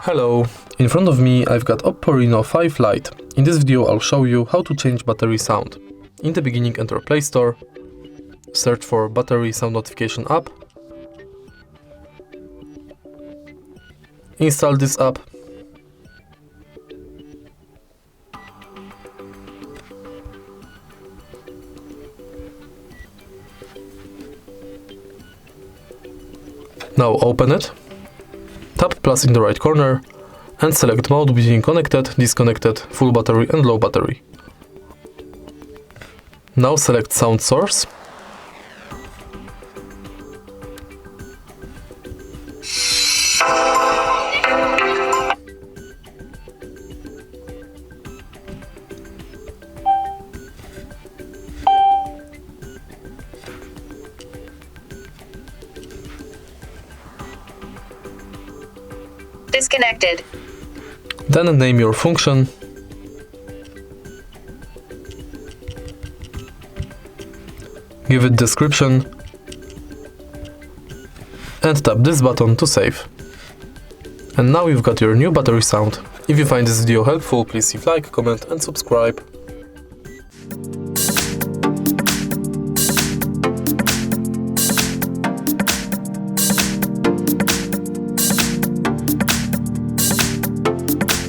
Hello, in front of me I've got OPPO Reno 5 Lite. In this video I'll show you how to change battery sound. In the beginning enter Play Store, search for battery sound notification app, install this app, now open it, tap plus in the right corner and select mode between connected, disconnected, full battery and low battery. Now select sound source. Disconnected. Then name your function. Give it description. And tap this button to save. And now you've got your new battery sound. If you find this video helpful, please leave like, comment and subscribe.